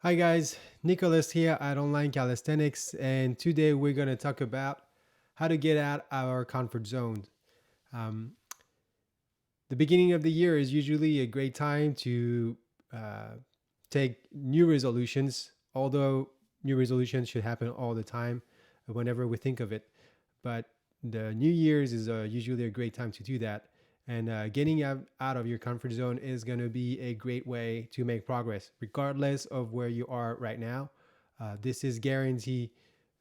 Hi guys, Nicholas here at Online Calisthenics, and today we're going to talk about how to get out our comfort zone. Um, the beginning of the year is usually a great time to uh, take new resolutions, although new resolutions should happen all the time whenever we think of it. But the New Year's is usually a great time to do that. And getting out of your comfort zone is going to be a great way to make progress, regardless of where you are right now. This is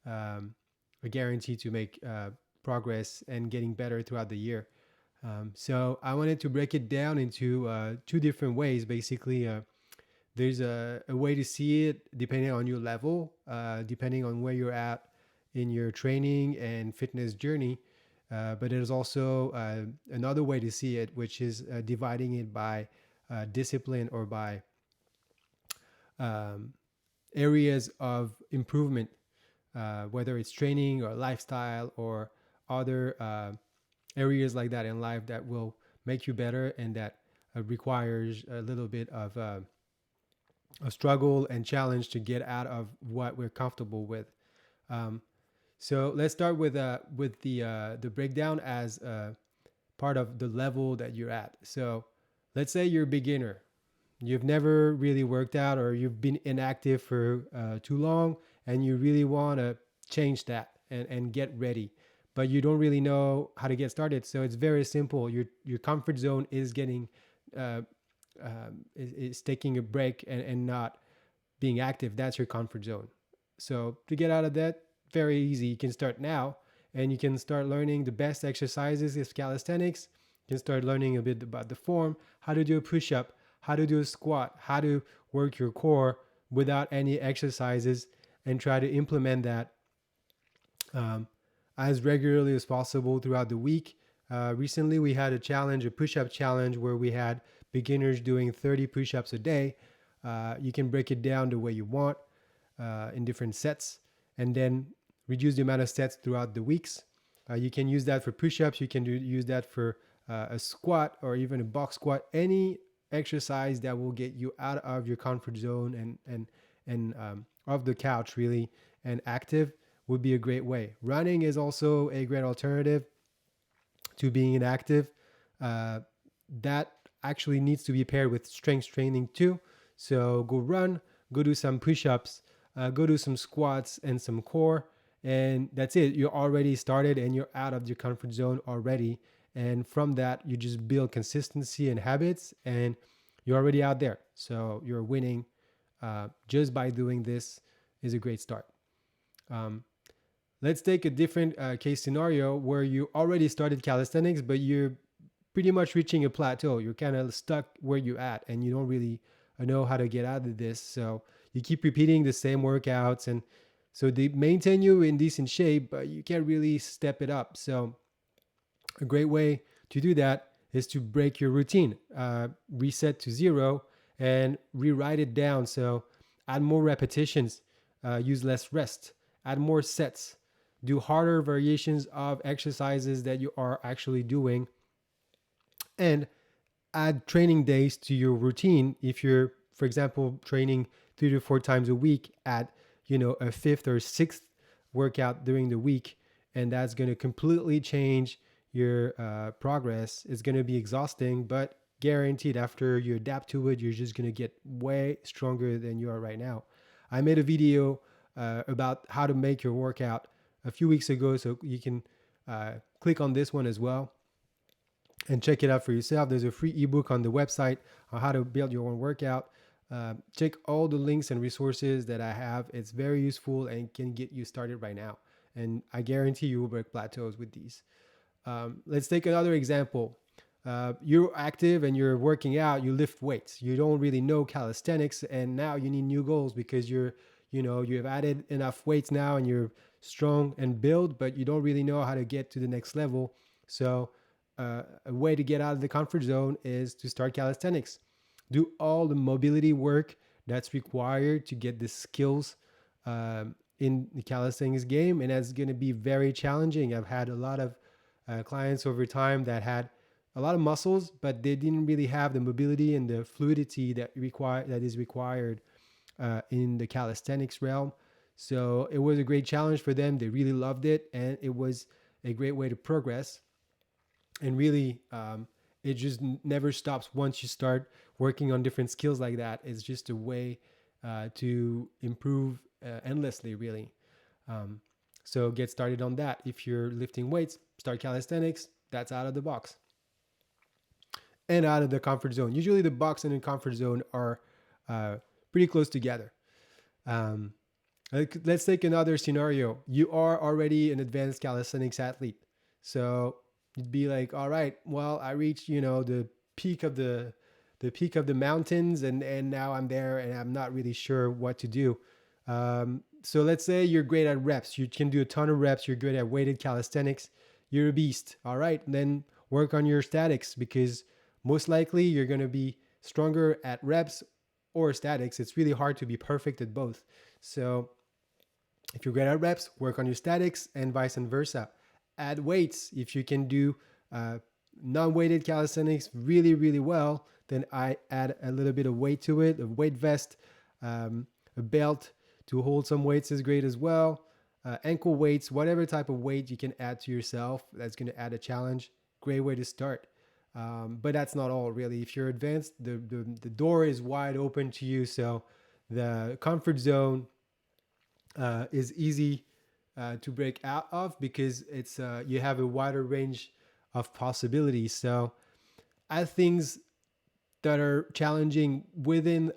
um, a guarantee to make progress and getting better throughout the year. So I wanted to break it down into two different ways. Basically, there's a way to see it depending on your level, depending on where you're at in your training and fitness journey. But there's also another way to see it, which is dividing it by discipline or by um, areas of improvement, whether it's training or lifestyle or other areas like that in life that will make you better and that requires a little bit of a struggle and challenge to get out of what we're comfortable with. Um, so let's start with the breakdown as part of the level that you're at. So let's say you're a beginner. You've never really worked out, or you've been inactive for too long, and you really want to change that and get ready, but you don't really know how to get started. So it's very simple. Your comfort zone is getting uh, is taking a break and not being active. That's your comfort zone. So to get out of that, very easy. You can start now, and you can start learning the best exercises of calisthenics. You can start learning a bit about the form, how to do a push up, how to do a squat, how to work your core without any exercises, and try to implement that um, as regularly as possible throughout the week. Recently, we had a challenge, a push up challenge, where we had beginners doing 30 push ups a day. You can break it down the way you want in different sets and then reduce the amount of sets throughout the weeks. You can use that for push ups, you can use that for a squat or even a box squat, any exercise that will get you out of your comfort zone and off the couch really and active would be a great way. Running is also a great alternative to being inactive. Uh, that actually needs to be paired with strength training too. So go run, go do some push ups, go do some squats and some core. And that's it. You're already started and you're out of your comfort zone already. And from that, you just build consistency and habits, and you're already out there. So you're winning just by doing this is a great start. Um, let's take a different case scenario where you already started calisthenics, but you're pretty much reaching a plateau. You're kind of stuck where you're at, and you don't really know how to get out of this. So you keep repeating the same workouts, and so they maintain you in decent shape, but you can't really step it up. So a great way to do that is to break your routine, reset to zero, and rewrite it down. So add more repetitions, use less rest, add more sets, do harder variations of exercises that you are actually doing, and add training days to your routine. If you're, for example, training 3 to 4 times a week, add a fifth or sixth workout during the week, and that's going to completely change your progress. It's going to be exhausting, but guaranteed after you adapt to it, you're just going to get way stronger than you are right now. I made a video about how to make your workout a few weeks ago, so you can click on this one as well and check it out for yourself. There's a free ebook on the website on how to build your own workout. Check all the links and resources that I have. It's very useful and can get you started right now. And I guarantee you will break plateaus with these. Let's take another example. You're active and you're working out, you lift weights. You don't really know calisthenics, and now you need new goals because you have added enough weights now and you're strong and build, but you don't really know how to get to the next level. So a way to get out of the comfort zone is to start calisthenics. Do all the mobility work that's required to get the skills in the calisthenics game, and that's going to be very challenging. I've had a lot of clients over time that had a lot of muscles, but they didn't really have the mobility and the fluidity that is required in the calisthenics realm. So it was a great challenge for them. They really loved it, and it was a great way to progress. And really, it just never stops once you start working on different skills like that. It's just a way to improve endlessly, really. Um, so get started on that. If you're lifting weights, start calisthenics. That's out of the box and out of the comfort zone. Usually, the box and the comfort zone are uh, pretty close together. Um, let's take another scenario. You are already an advanced calisthenics athlete, so you'd be like, all right, well, I reached, peak of the peak of the mountains, and now I'm there, and I'm not really sure what to do. So let's say you're great at reps. You can do a ton of reps. You're good at weighted calisthenics. You're a beast. All right, then work on your statics, because most likely you're going to be stronger at reps or statics. It's really hard to be perfect at both. So if you're great at reps, work on your statics, and vice versa. Add weights. If you can do non-weighted calisthenics really, really well, then I add a little bit of weight to it. A weight vest, a belt to hold some weights is great as well. Ankle weights, whatever type of weight you can add to yourself, that's going to add a challenge. Great way to start. But that's not all, really. If you're advanced, the door is wide open to you. So the comfort zone is easy to break out of, because it's you have a wider range of possibilities. So add things that are challenging within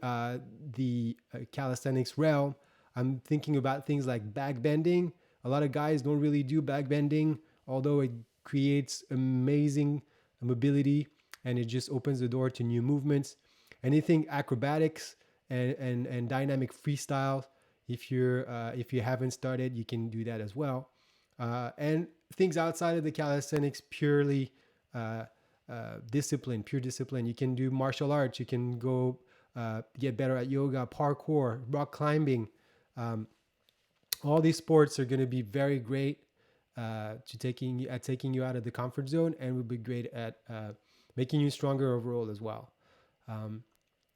the calisthenics realm. I'm thinking about things like back bending. A lot of guys don't really do back bending, although it creates amazing mobility and it just opens the door to new movements. Anything acrobatics and dynamic freestyle. If you haven't started, you can do that as well. And things outside of the calisthenics, purely discipline, pure discipline. You can do martial arts. You can go get better at yoga, parkour, rock climbing. Um, all these sports are going to be very great taking you out of the comfort zone, and will be great at making you stronger overall as well. Um,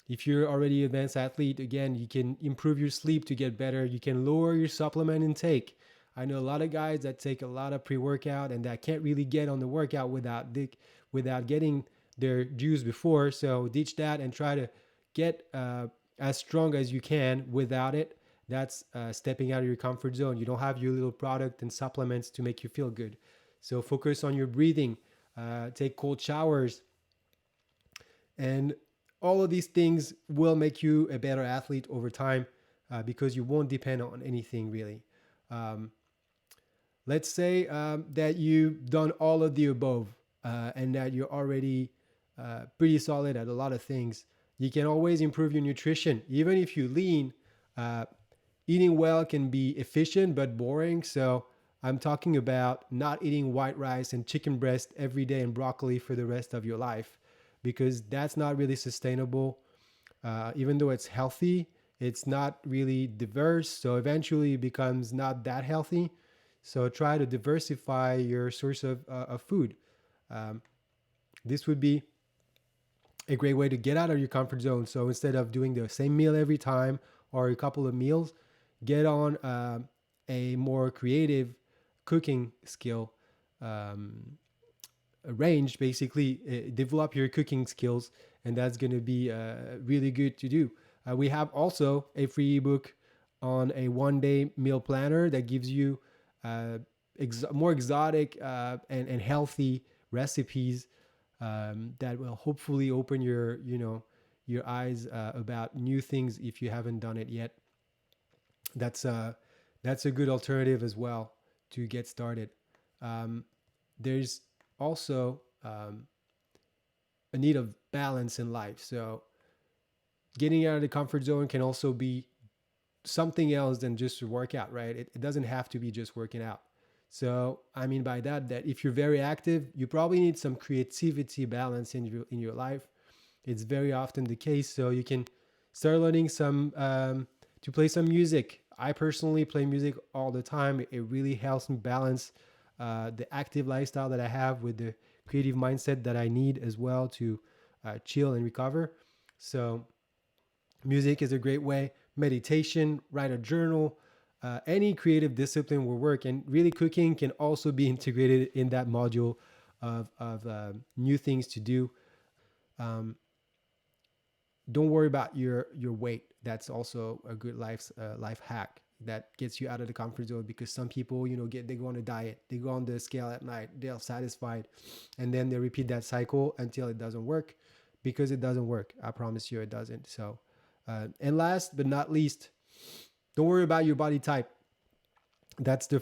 if you're already an advanced athlete, again, you can improve your sleep to get better. You can lower your supplement intake. I know a lot of guys that take a lot of pre-workout and that can't really get on the workout without getting their juice before. So ditch that and try to get as strong as you can without it. That's stepping out of your comfort zone. You don't have your little product and supplements to make you feel good. So focus on your breathing. Take cold showers. And all of these things will make you a better athlete over time, because you won't depend on anything really. Um, let's say that you've done all of the above, and that you're already pretty solid at a lot of things. You can always improve your nutrition. Even if you lean, eating well can be efficient but boring. So I'm talking about not eating white rice and chicken breast every day and broccoli for the rest of your life, because that's not really sustainable. Even though it's healthy, it's not really diverse. So eventually it becomes not that healthy. So try to diversify your source of food. Um, this would be a great way to get out of your comfort zone. So instead of doing the same meal every time or a couple of meals, get on a more creative cooking skill range. Basically, develop your cooking skills, and that's going to be really good to do. We have also a free ebook on a 1 day meal planner that gives you more exotic and healthy recipes that will hopefully open your eyes about new things if you haven't done it yet. That's a good alternative as well to get started. There's also a need of balance in life. So getting out of the comfort zone can also be something else than just a workout, right? It doesn't have to be just working out. So I mean by that if you're very active, you probably need some creativity balance in your life. It's very often the case. So you can start learning to play some music. I personally play music all the time. It really helps me balance the active lifestyle that I have with the creative mindset that I need as well to chill and recover. So music is a great way. meditation, write a journal. Any creative discipline will work, and really cooking can also be integrated in that module of new things to do. Um, don't worry about your weight. That's also a good life hack that gets you out of the comfort zone, because some people, they go on a diet, they go on the scale at night, they're satisfied, and then they repeat that cycle until it doesn't work, because it doesn't work. I promise you it doesn't. So and last but not least, don't worry about your body type. That's the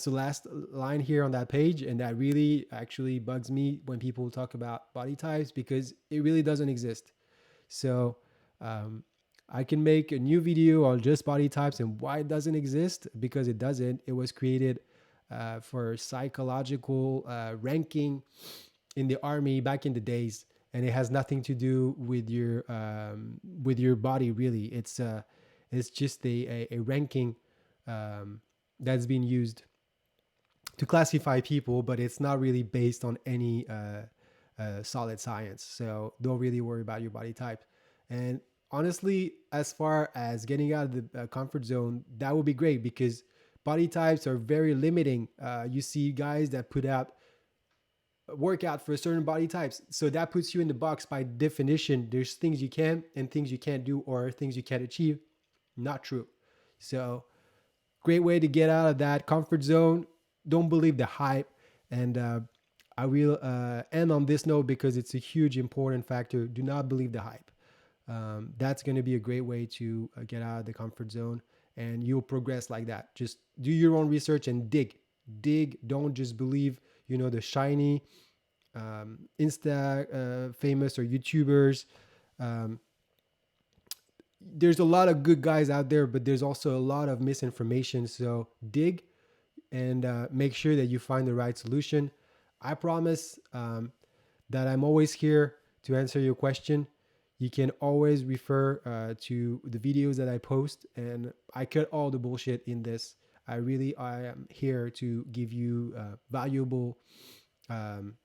last line here on that page, and that really actually bugs me when people talk about body types, because it really doesn't exist. So um, I can make a new video on just body types and why it doesn't exist, because it doesn't. It was created for psychological ranking in the army back in the days, and it has nothing to do with your body. Really, it's just a ranking that's been used to classify people, but it's not really based on any solid science. So don't really worry about your body type. And honestly, as far as getting out of the comfort zone, that would be great, because body types are very limiting. You see guys that put out a workout for certain body types. So that puts you in the box by definition. There's things you can and things you can't do, or things you can't achieve. Not true. So great way to get out of that comfort zone. Don't believe the hype. And I will end on this note, because it's a huge important factor. Do not believe the hype. That's going to be a great way to get out of the comfort zone, and you'll progress like that. Just do your own research and dig. Don't just believe, the shiny Insta famous or YouTubers. Um, there's a lot of good guys out there, but there's also a lot of misinformation. So dig, and make sure that you find the right solution. I promise that I'm always here to answer your question. You can always refer to the videos that I post, and I cut all the bullshit in this. I am here to give you valuable um,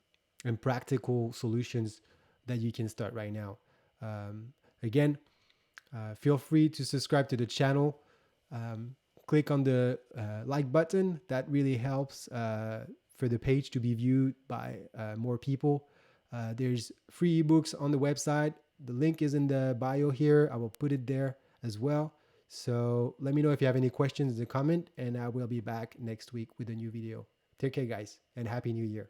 and practical solutions that you can start right now. Again, feel free to subscribe to the channel. Um, Click on the like button. That really helps for the page to be viewed by more people. There's free ebooks on the website. The link is in the bio here. I will put it there as well. So let me know if you have any questions in the comment, and I will be back next week with a new video. Take care, guys, and Happy New Year.